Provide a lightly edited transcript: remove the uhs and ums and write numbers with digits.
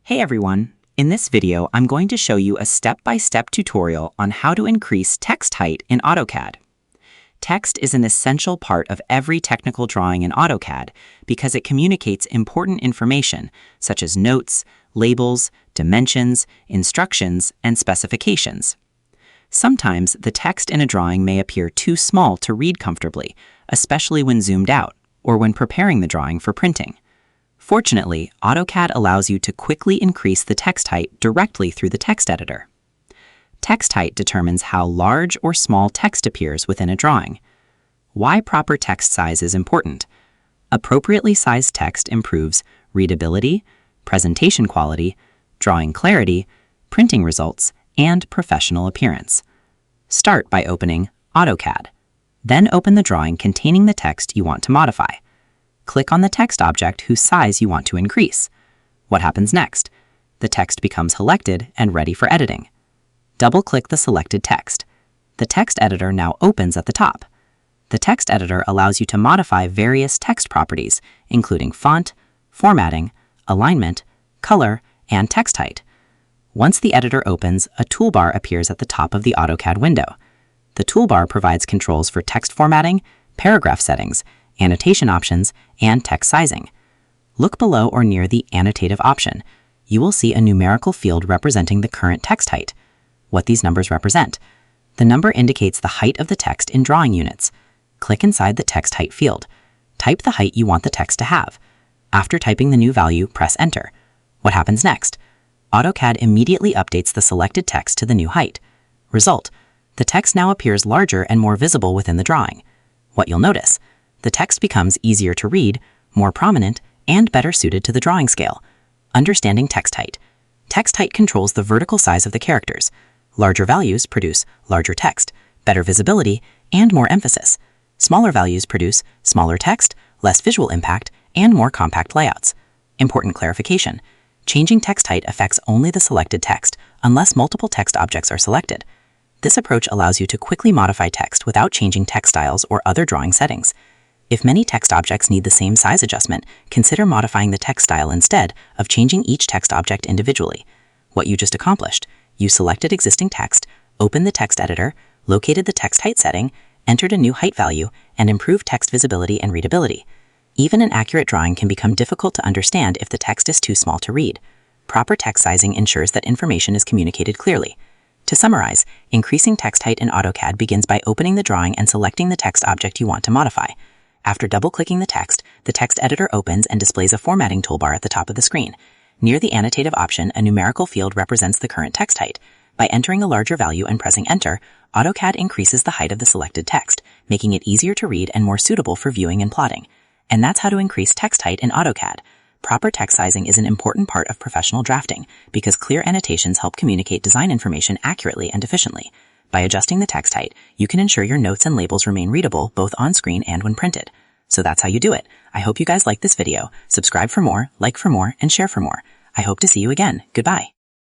Hey everyone! In this video, I'm going to show you a step-by-step tutorial on how to increase text height in AutoCAD. Text is an essential part of every technical drawing in AutoCAD because it communicates important information such as notes, labels, dimensions, instructions, and specifications. Sometimes the text in a drawing may appear too small to read comfortably, especially when zoomed out or when preparing the drawing for printing. Fortunately, AutoCAD allows you to quickly increase the text height directly through the text editor. Text height determines how large or small text appears within a drawing. Why proper text size is important. Appropriately sized text improves readability, presentation quality, drawing clarity, printing results, and professional appearance. Start by opening AutoCAD. Then open the drawing containing the text you want to modify. Click on the text object whose size you want to increase. What happens next? The text becomes selected and ready for editing. Double-click the selected text. The text editor now opens at the top. The text editor allows you to modify various text properties, including font, formatting, alignment, color, and text height. Once the editor opens, a toolbar appears at the top of the AutoCAD window. The toolbar provides controls for text formatting, paragraph settings, annotation options, and text sizing. Look below or near the annotative option. You will see a numerical field representing the current text height. What these numbers represent. The number indicates the height of the text in drawing units. Click inside the text height field. Type the height you want the text to have. After typing the new value, press Enter. What happens next? AutoCAD immediately updates the selected text to the new height. Result: the text now appears larger and more visible within the drawing. What you'll notice: the text becomes easier to read, more prominent, and better suited to the drawing scale. Understanding text height. Text height controls the vertical size of the characters. Larger values produce larger text, better visibility, and more emphasis. Smaller values produce smaller text, less visual impact, and more compact layouts. Important clarification. Changing text height affects only the selected text, unless multiple text objects are selected. This approach allows you to quickly modify text without changing text styles or other drawing settings. If many text objects need the same size adjustment, consider modifying the text style instead of changing each text object individually. What you just accomplished: you selected existing text, opened the text editor, located the text height setting, entered a new height value, and improved text visibility and readability. Even an accurate drawing can become difficult to understand if the text is too small to read. Proper text sizing ensures that information is communicated clearly. To summarize, increasing text height in AutoCAD begins by opening the drawing and selecting the text object you want to modify. After double-clicking the text editor opens and displays a formatting toolbar at the top of the screen. Near the annotative option, a numerical field represents the current text height. By entering a larger value and pressing Enter, AutoCAD increases the height of the selected text, making it easier to read and more suitable for viewing and plotting. And that's how to increase text height in AutoCAD. Proper text sizing is an important part of professional drafting because clear annotations help communicate design information accurately and efficiently. By adjusting the text height, you can ensure your notes and labels remain readable both on screen and when printed. So that's how you do it. I hope you guys liked this video. Subscribe for more, like for more, and share for more. I hope to see you again. Goodbye.